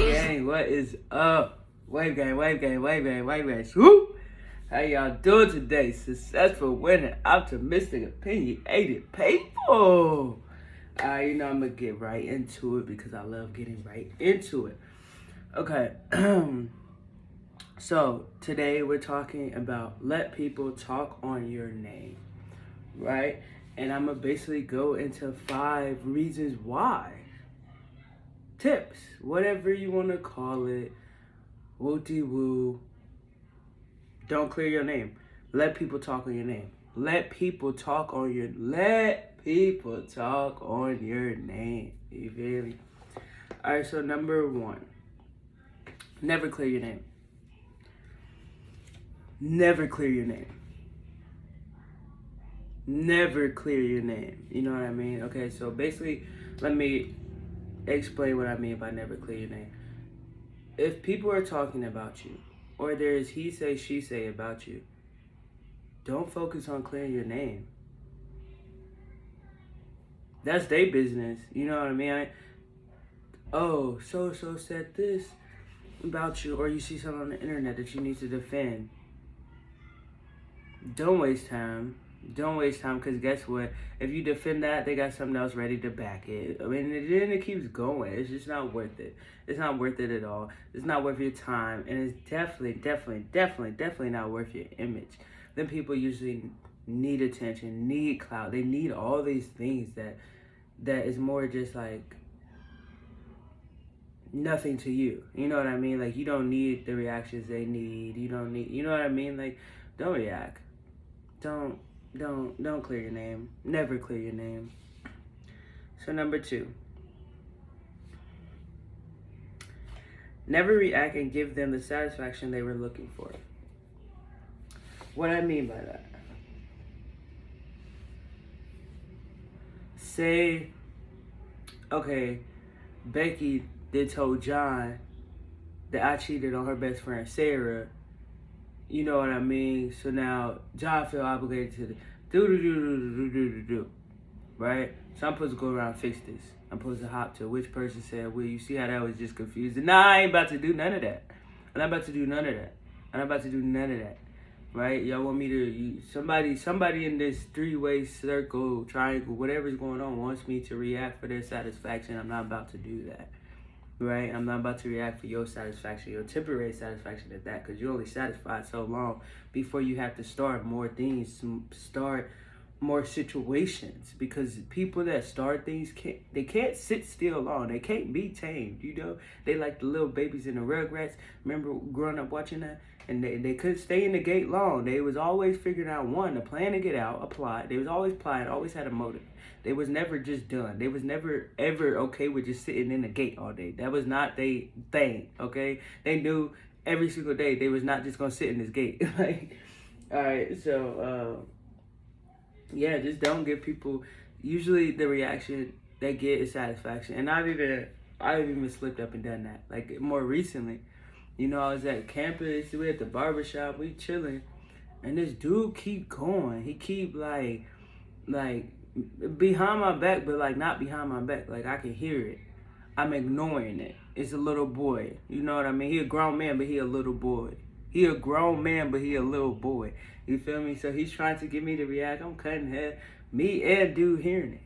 Gang, what is up? Wave gang, wave gang, wave gang, wave gang. Whoop! How y'all doing today? Successful, winning, optimistic, opinionated people. You know I'm gonna get right into it because I love getting right into it. Okay. So today we're talking about let people talk on your name, right? And I'm gonna basically go into 5 reasons why. Tips, whatever you want to call it, woo-de-woo. Don't clear your name. Let people talk on your name. Let people talk on your name. You feel me? Alright, so number 1. Never clear your name. Never clear your name. Never clear your name. You know what I mean? Okay, so basically, let me explain what I mean by never clear your name. If people are talking about you, or there's he say, she say about you, don't focus on clearing your name. That's their business. You know what I mean? Oh, so-so said this about you, or you see something on the internet that you need to defend. Don't waste time. Don't waste time, because guess what? If you defend that, they got something else ready to back it. I mean, then it keeps going. It's just not worth it. It's not worth it at all. It's not worth your time, and it's definitely not worth your image. Then people usually need attention, need clout. They need all these things that is more just like nothing to you. You know what I mean? Like, you don't need the reactions they need. You don't need, you know what I mean? Like, don't react. Don't clear your name. Never clear your name. So number 2, never react and give them the satisfaction they were looking for. What I mean by that? Say, okay, Becky told John that I cheated on her best friend Sarah. You know what I mean? So now John feel obligated to do, right? So I'm supposed to go around and fix this. I'm supposed to hop to which person said, well, you see how that was just confusing? Nah, I ain't about to do none of that. I'm not about to do none of that. Right? Y'all want me to, somebody in this 3-way circle, triangle, whatever's going on wants me to react for their satisfaction. I'm not about to do that. Right? I'm not about to react for your satisfaction, your temporary satisfaction at that, because you're only satisfied so long before you have to start more things, start more situations, because people that start things can't sit still long. They can't be tamed, you know? They like the little babies in the Rugrats. Remember growing up watching that? And they couldn't stay in the gate long. They was always figuring out, one, a plan to get out, apply. They was always applying, always had a motive. They was never just done. They was never, ever okay with just sitting in the gate all day. That was not their thing, okay? They knew every single day they was not just going to sit in this gate. Like, all right, so, yeah, just don't give people, usually the reaction they get is satisfaction. And I've even slipped up and done that. Like, more recently, you know, I was at campus, we at the barber shop, we chilling, and this dude keep going. He keep, like, behind my back, but, like, not behind my back. Like, I can hear it. I'm ignoring it. It's a little boy. You know what I mean? He a grown man, but he a little boy. He a grown man, but he a little boy. You feel me? So he's trying to get me to react. I'm cutting head. Me and dude hearing it.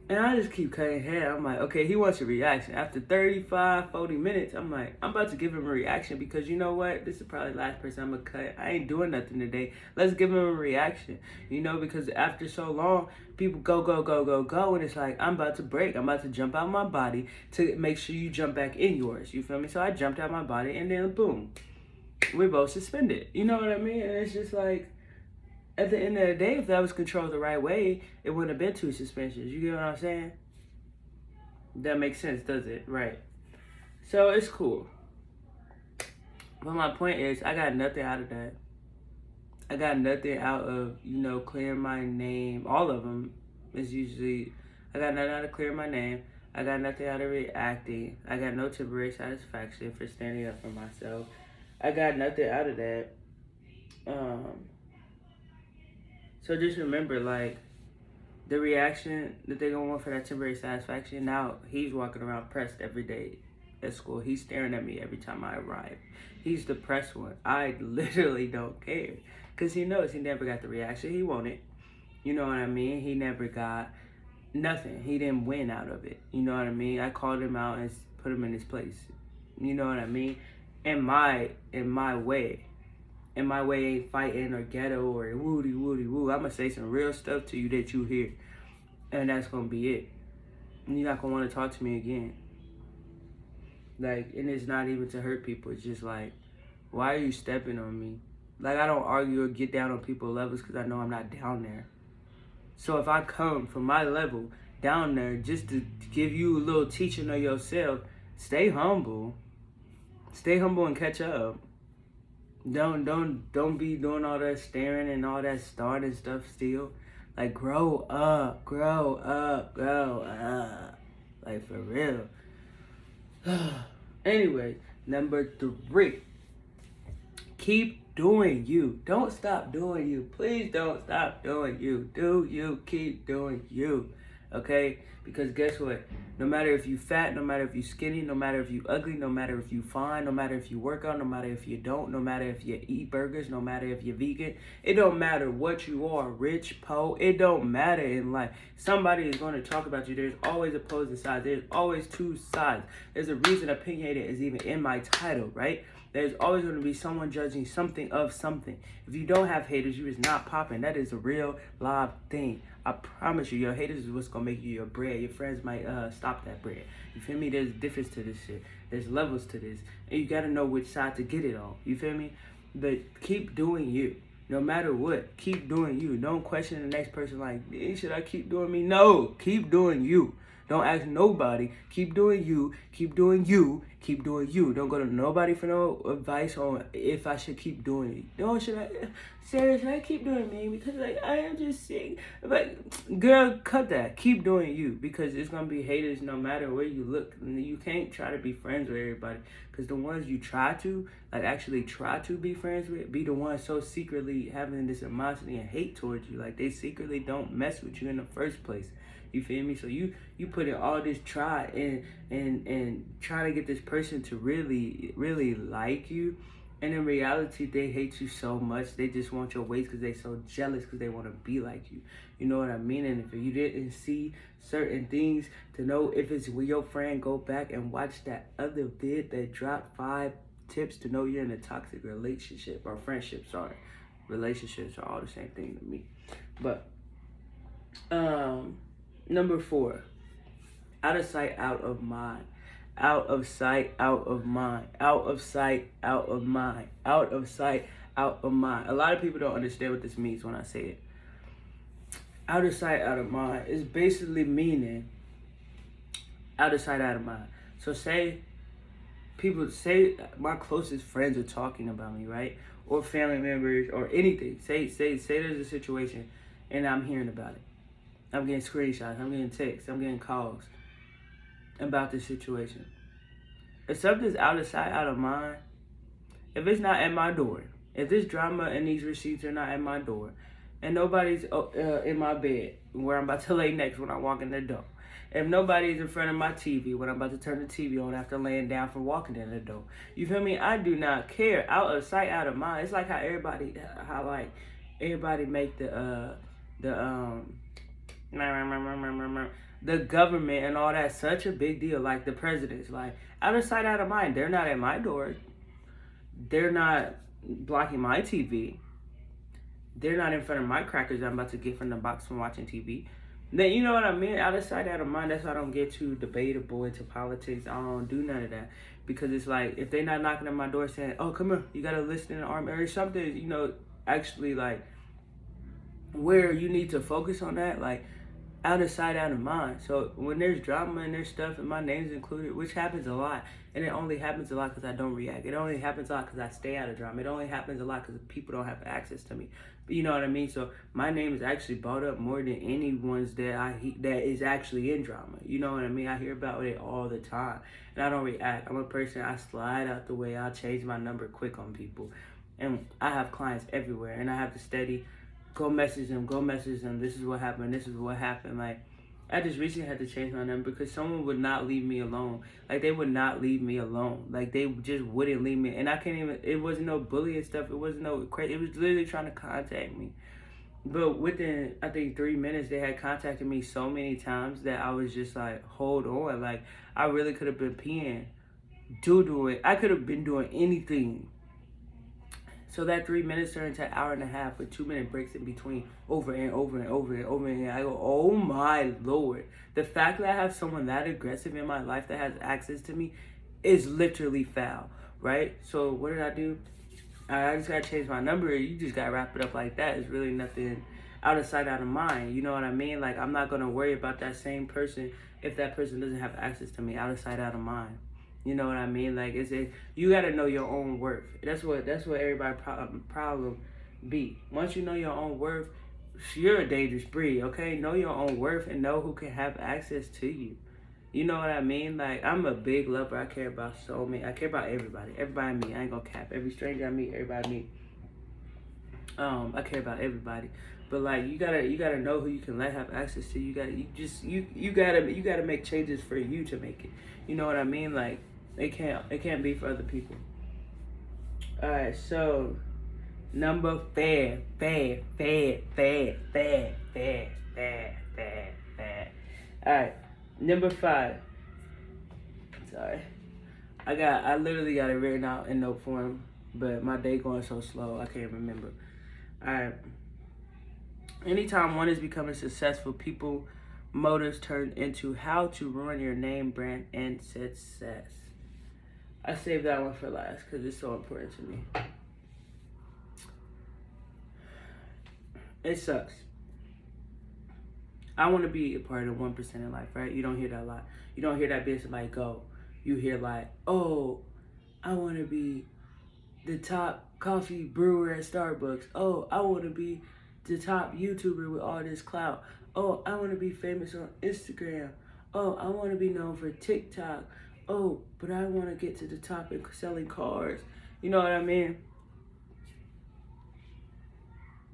And I just keep cutting head. I'm like, okay, he wants a reaction. After 35, 40 minutes, I'm like, I'm about to give him a reaction, because you know what? This is probably the last person I'm going to cut. I ain't doing nothing today. Let's give him a reaction. You know, because after so long, people go. And it's like, I'm about to break. I'm about to jump out my body to make sure you jump back in yours. You feel me? So I jumped out my body, and then boom, we're both suspended. You know what I mean? And it's just like, at the end of the day, if that was controlled the right way, it wouldn't have been 2 suspensions. You get what I'm saying? That makes sense, does it? Right. So it's cool. But my point is, I got nothing out of that. I got nothing out of, you know, clearing my name. All of them is usually, I got nothing out of clearing my name. I got nothing out of reacting. I got no temporary satisfaction for standing up for myself. I got nothing out of that. So just remember, like, the reaction that they're gonna want for that temporary satisfaction. Now he's walking around pressed every day at school. He's staring at me every time I arrive. He's the pressed one. I literally don't care because he knows he never got the reaction he wanted. You know what I mean? He never got nothing. He didn't win out of it. You know what I mean? I called him out and put him in his place. You know what I mean? In my way. And my way ain't fighting or ghetto or woody woo. I'm gonna say some real stuff to you that you hear. And that's gonna be it. And you're not gonna wanna talk to me again. Like, and it's not even to hurt people. It's just like, why are you stepping on me? Like, I don't argue or get down on people's levels because I know I'm not down there. So if I come from my level down there just to give you a little teaching of yourself, stay humble. Stay humble and catch up. Don't be doing all that staring and all that starting stuff still. Like, grow up. Like, for real. Anyway, number 3. Keep doing you. Don't stop doing you. Please don't stop doing you. Do you keep doing you. Okay? Because guess what? No matter if you fat, no matter if you skinny, no matter if you ugly, no matter if you fine, no matter if you work out, no matter if you don't, no matter if you eat burgers, no matter if you're vegan, it don't matter what you are, rich, poor, it don't matter in life. Somebody is going to talk about you. There's always opposing sides. There's always two sides. There's a reason opinionated is even in my title, right? There's always going to be someone judging something of something. If you don't have haters, you is not popping. That is a real live thing. I promise you, your haters is what's going to make you your bread. Your friends might stop that bread. You feel me? There's a difference to this shit. There's levels to this. And you got to know which side to get it on. You feel me? But keep doing you. No matter what, keep doing you. Don't question the next person like, should I keep doing me? No, keep doing you. Don't ask nobody. Keep doing you. Keep doing you. Keep doing you. Don't go to nobody for no advice on if I should keep doing it. No, should I? Sarah, should I keep doing me? Because like I am just sick. Like, girl, cut that. Keep doing you because it's gonna be haters no matter where you look. You can't try to be friends with everybody because the ones you try to, like actually try to be friends with, be the ones so secretly having this animosity and hate towards you. Like they secretly don't mess with you in the first place. You feel me? So you put in all this try and try to get this person to really like you. And in reality, they hate you so much. They just want your ways because they're so jealous because they want to be like you. You know what I mean? And if you didn't see certain things to know if it's with your friend, go back and watch that other vid that dropped 5 tips to know you're in a toxic relationship or friendship. Sorry. Relationships are all the same thing to me. But, number 4, out of sight, out of mind. Out of sight, out of mind. Out of sight, out of mind. Out of sight, out of mind. A lot of people don't understand what this means when I say it. Out of sight, out of mind is basically meaning out of sight, out of mind. So say my closest friends are talking about me, right? Or family members or anything. Say there's a situation and I'm hearing about it. I'm getting screenshots, I'm getting texts, I'm getting calls about this situation. If something's out of sight, out of mind, if it's not at my door, if this drama and these receipts are not at my door, and nobody's in my bed where I'm about to lay next when I walk in the door, if nobody's in front of my TV when I'm about to turn the TV on after laying down from walking in the door, you feel me? I do not care. Out of sight, out of mind. It's like how everybody make the government and all that such a big deal, like the presidents, like out of sight, out of mind. They're not at my door. They're not blocking my TV. They're not in front of my crackers I'm about to get from the box from watching TV. Then you know what I mean? Out of sight, out of mind. That's why I don't get too debatable into politics. I don't do none of that. Because it's like, if they're not knocking at my door saying, oh, come here, you got to listen in the army or something, you know, actually like where you need to focus on that, like out of sight, out of mind. So when there's drama and there's stuff and my name's included, which happens a lot, and it only happens a lot because I don't react. It only happens a lot because I stay out of drama. It only happens a lot because people don't have access to me. But you know what I mean? So my name is actually brought up more than anyone's that is actually in drama. You know what I mean? I hear about it all the time, and I don't react. I'm a person, I slide out the way. I'll change my number quick on people. And I have clients everywhere, and I have to steady go message them, go message them. This is what happened. This is what happened. Like, I just recently had to change my number because someone would not leave me alone. Like, they would not leave me alone. Like, they just wouldn't leave me. And I can't even, it wasn't no bullying stuff. It wasn't no crazy. It was literally trying to contact me. But within, I think, 3 minutes, they had contacted me so many times that I was just like, hold on. Like, I really could have been peeing, doo-dooing. I could have been doing anything. So that 3 minutes turned into an hour and a half with 2-minute breaks in between, over and over and over and over again. I go, oh my Lord. The fact that I have someone that aggressive in my life that has access to me is literally foul, right? So what did I do? I just got to change my number. You just got to wrap it up like that. It's really nothing out of sight, out of mind. You know what I mean? Like, I'm not going to worry about that same person if that person doesn't have access to me. Out of sight, out of mind. You know what I mean? Like, you got to know your own worth. That's what everybody problem be. Once you know your own worth, you're a dangerous breed, okay? Know your own worth and know who can have access to you. You know what I mean? Like, I'm a big lover. I care about so many. I care about everybody. Everybody I meet. I ain't gonna cap. Every stranger I meet, everybody I meet. I care about everybody. But like, you gotta know who you can let have access to. You gotta make changes for you to make it. You know what I mean? Like, it can't be for other people. Alright, so number fad. Alright, number 5. Sorry. I literally got it written out in note form, but my day going so slow, I can't remember. Alright. Anytime one is becoming successful, people motives turn into how to ruin your name, brand, and success. I saved that one for last because it's so important to me. It sucks. I want to be a part of the 1% in life, right? You don't hear that a lot. You don't hear that being somebody go. You hear like, oh, I want to be the top coffee brewer at Starbucks. Oh, I want to be the top YouTuber with all this clout. Oh, I want to be famous on Instagram. Oh, I want to be known for TikTok. Oh, but I want to get to the top in selling cars. You know what I mean?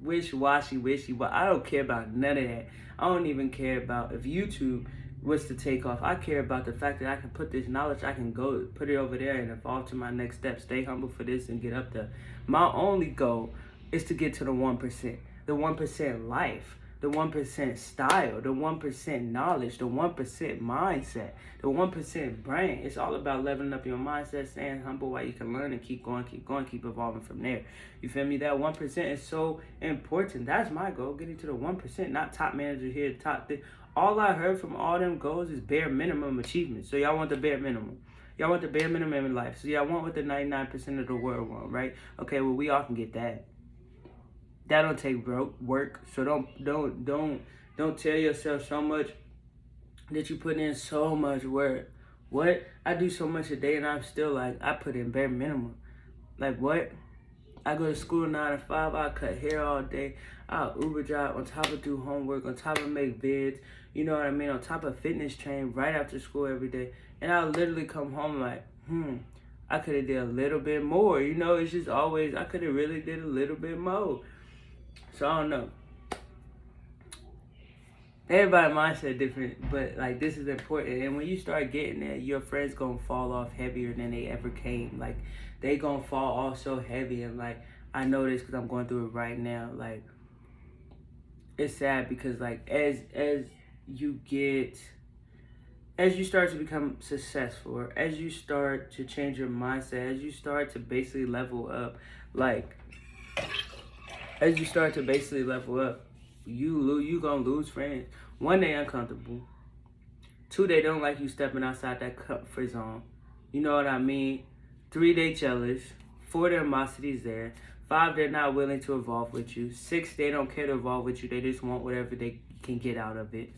Wishy-washy. I don't care about none of that. I don't even care about if YouTube was to take off. I care about the fact that I can put this knowledge, I can go put it over there and evolve to my next step. Stay humble for this and get up there. My only goal is to get to the 1%. The 1% life. The 1% style, the 1% knowledge, the 1% mindset, the 1% brain. It's all about leveling up your mindset, staying humble while you can learn and keep going, keep evolving from there. You feel me? That 1% is so important. That's my goal, getting to the 1%, not top manager here, top thing. All I heard from all them goals is bare minimum achievements. So y'all want the bare minimum. Y'all want the bare minimum in life. So y'all want what the 99% of the world want, right? Okay, well, we all can get that. That don't take work, so don't tell yourself so much that you put in so much work. What? I do so much a day and I'm still like, I put in bare minimum. Like what? I go to school 9 to 5, I cut hair all day, I'll Uber drive, on top of do homework, on top of make vids, you know what I mean, on top of fitness train right after school every day. And I'll literally come home like, I could have did a little bit more, you know, it's just always, I could have really did a little bit more. So I don't know. Everybody's mindset different, but like this is important. And when you start getting there, your friends gonna fall off heavier than they ever came. Like they gonna fall off so heavy, and like I know this because I'm going through it right now. Like it's sad because like as you start to become successful, or as you start to change your mindset, as you start to basically level up, you gonna lose friends. 1, they uncomfortable. 2, they don't like you stepping outside that comfort zone. You know what I mean? 3, they jealous. 4, their animosity's there. 5, they're not willing to evolve with you. 6, they don't care to evolve with you. They just want whatever they can get out of it.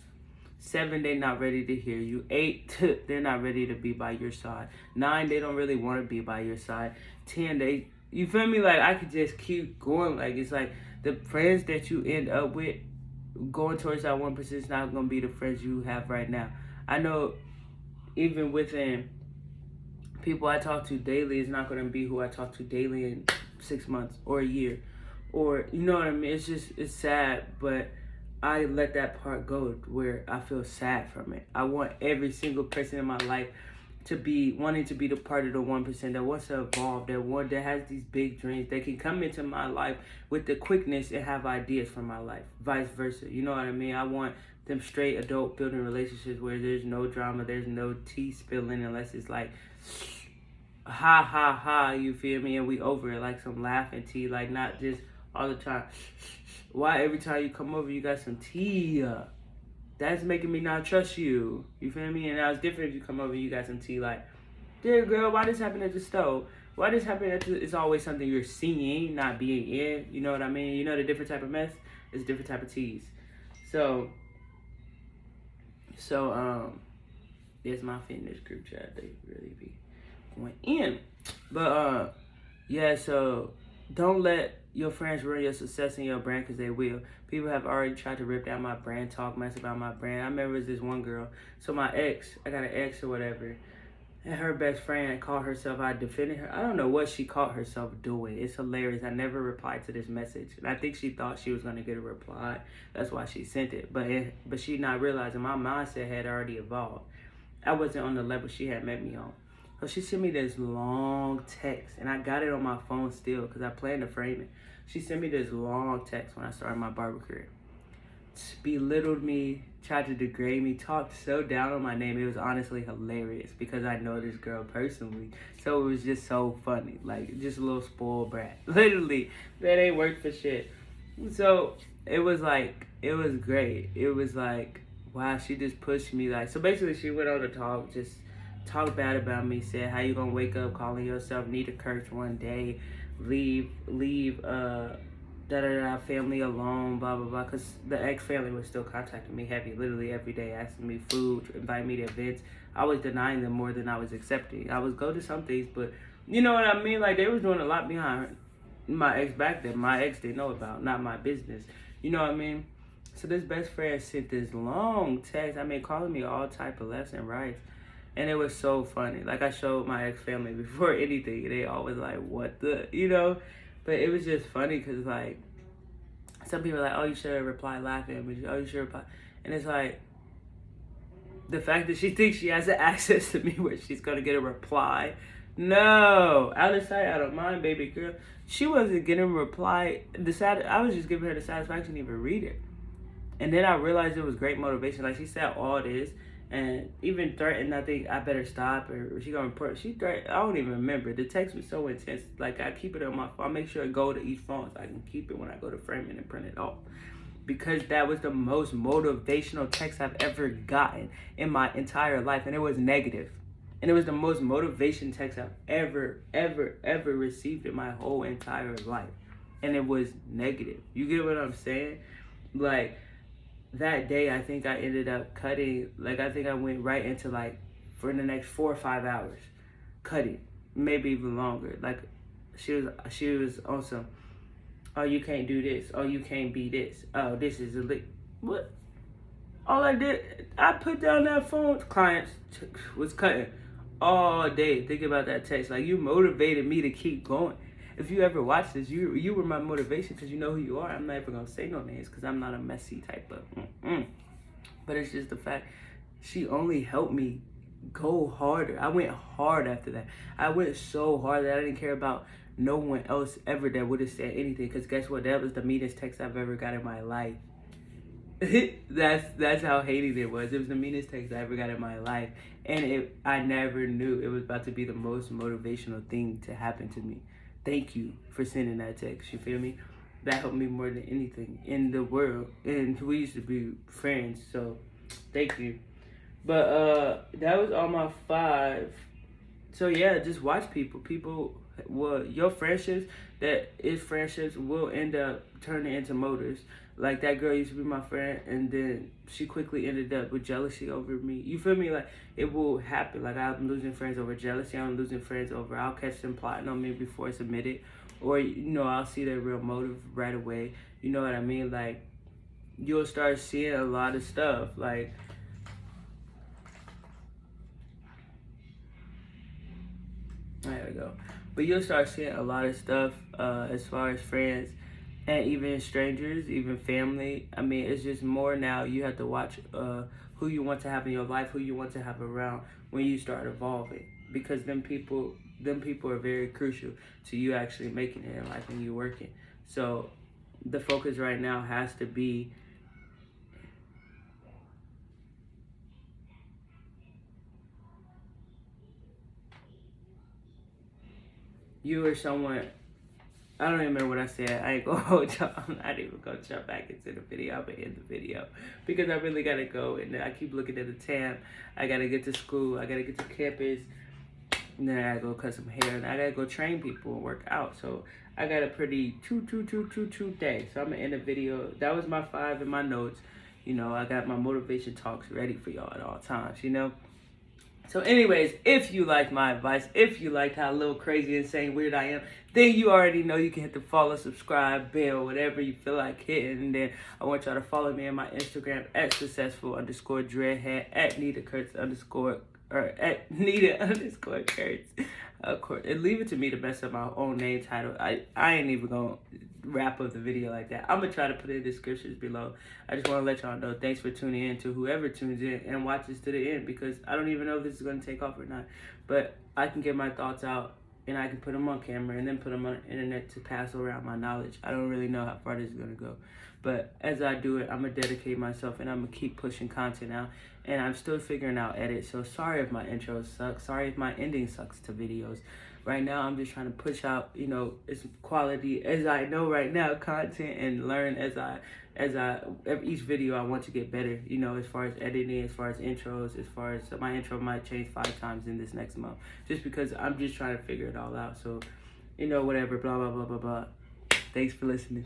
7, they're not ready to hear you. 8, they're not ready to be by your side. 9, they don't really want to be by your side. 10, you feel me? Like I could just keep going. Like it's like the friends that you end up with going towards that 1% is not gonna be the friends you have right now. I know even within people I talk to daily is not gonna be who I talk to daily in 6 months or a year or you know what I mean. It's sad, but I let that part go where I feel sad from it. I want every single person in my life to be wanting to be the part of the 1% that wants to evolve, that has these big dreams, that can come into my life with the quickness and have ideas for my life. Vice versa. You know what I mean? I want them straight adult building relationships where there's no drama, there's no tea spilling unless it's like ha ha ha, you feel me? And we over it like some laughing tea, like not just all the time. Why every time you come over you got some tea? That's making me not trust you. You feel me? And now it's different if you come over and you got some tea like, dear girl, why this happen at the stove? Why this happen at the... It's always something you're seeing, not being in. You know what I mean? You know the different type of mess? It's different type of teas. So, there's my fitness group chat. They really be going in. But, yeah, so don't let your friends ruin your success in your brand, because they will. People have already tried to rip down my brand, talk mess about my brand. I remember this one girl. So my ex, I got an ex or whatever, and her best friend called herself, I defended her. I don't know what she caught herself doing. It's hilarious. I never replied to this message. And I think she thought she was going to get a reply. That's why she sent it. But she not realizing my mindset had already evolved. I wasn't on the level she had met me on. So she sent me this long text, and I got it on my phone still because I planned to frame it. She sent me this long text when I started my barber career. Belittled me, tried to degrade me, talked so down on my name. It was honestly hilarious because I know this girl personally. So it was just so funny. Like, just a little spoiled brat. Literally, that ain't worked for shit. So it was like, it was great. It was like, wow, she just pushed me. Like, so basically she went on to talk, just talk bad about me, said, how you gonna wake up calling yourself Nita Kurtz one day, leave family alone, blah, blah, blah, because the ex-family was still contacting me heavy, literally every day, asking me food, inviting me to events. I was denying them more than I was accepting. I was go to some things, but you know what I mean? Like, they was doing a lot behind my ex back then. My ex didn't know about, not my business. You know what I mean? So this best friend sent this long text, calling me all type of lefts and rights. And it was so funny. Like, I showed my ex-family before anything. They always like, what the, you know? But it was just funny because, like, some people are like, oh, you should reply laughing. But, oh, you should reply. And it's like, the fact that she thinks she has the access to me where she's going to get a reply. No. Out of sight, out of mind, baby girl. She wasn't getting a reply. I was just giving her the satisfaction to even read it. And then I realized it was great motivation. Like, she said all this. And even threatened, I think I better stop, or she gonna report. She threatened, I don't even remember. The text was so intense. Like, I keep it on my phone. I make sure it go to each phone so I can keep it when I go to frame it and print it off. Because that was the most motivational text I've ever gotten in my entire life. And it was negative. And it was the most motivation text I've ever received in my whole entire life. And it was negative. You get what I'm saying? Like, that day, I think I ended up cutting, like, I think I went right into, like, for the next 4 or 5 hours, cutting, maybe even longer. Like, she was on some, oh, you can't do this, oh, you can't be this, oh, this is illegal. What? All I did, I put down that phone, clients was cutting all day thinking about that text. Like, you motivated me to keep going. If you ever watch this, you were my motivation because you know who you are. I'm not even going to say no names because I'm not a messy type of... But it's just the fact she only helped me go harder. I went hard after that. I went so hard that I didn't care about no one else ever that would have said anything, because guess what? That was the meanest text I've ever got in my life. That's how hating it was. It was the meanest text I ever got in my life. And I never knew it was about to be the most motivational thing to happen to me. Thank you for sending that text, you feel me? That helped me more than anything in the world. And we used to be friends, so thank you. But that was all my 5. So yeah, just watch people. People, well, your friendships will end up turning into motors. Like, that girl used to be my friend, and then she quickly ended up with jealousy over me. You feel me? Like, it will happen. Like, I'm losing friends over jealousy. I'm losing friends over, I'll catch them plotting on me before it's admitted. Or, you know, I'll see their real motive right away. You know what I mean? Like, you'll start seeing a lot of stuff. Like, there we go. But you'll start seeing a lot of stuff as far as friends. and even strangers, even family. I mean, it's just more now. You have to watch who you want to have in your life, who you want to have around when you start evolving, because them people are very crucial to you actually making it in life and you working. So the focus right now has to be you or someone. I don't even remember what I said. I ain't gonna hold y'all. I'm not even gonna jump back into the video. I'm gonna end the video because I really gotta go. And I keep looking at the time. I gotta get to school. I gotta get to campus. And then I gotta go cut some hair. And I gotta go train people and work out. So I got a pretty two day. So I'm gonna end the video. That was my 5 in my notes. You know, I got my motivation talks ready for y'all at all times, you know? So anyways, if you like my advice, if you liked how little crazy, insane, weird I am, then you already know you can hit the follow, subscribe, bell, whatever you feel like hitting. And then I want y'all to follow me on my Instagram at successful_dreadhead, at Nita Kurtz _ or at Nita _ Kurtz. Of course, and leave it to me to mess up my own name title. I ain't even gonna wrap up the video like that. I'm gonna try to put it in the descriptions below. I just want to let y'all know, thanks for tuning in, to whoever tunes in and watches to the end, because I don't even know if this is gonna take off or not. But I can get my thoughts out and I can put them on camera and then put them on the internet to pass around my knowledge. I don't really know how far this is gonna go. But as I do it, I'm gonna dedicate myself and I'm gonna keep pushing content out. And I'm still figuring out edit. So sorry if my intro sucks. Sorry if my ending sucks to videos. Right now, I'm just trying to push out, you know, as quality as I know right now, content, and learn as each video I want to get better, you know, as far as editing, as far as intros, as far as my intro might change 5 times in this next month, just because I'm just trying to figure it all out. So, you know, whatever, blah, blah, blah, blah, blah. Thanks for listening.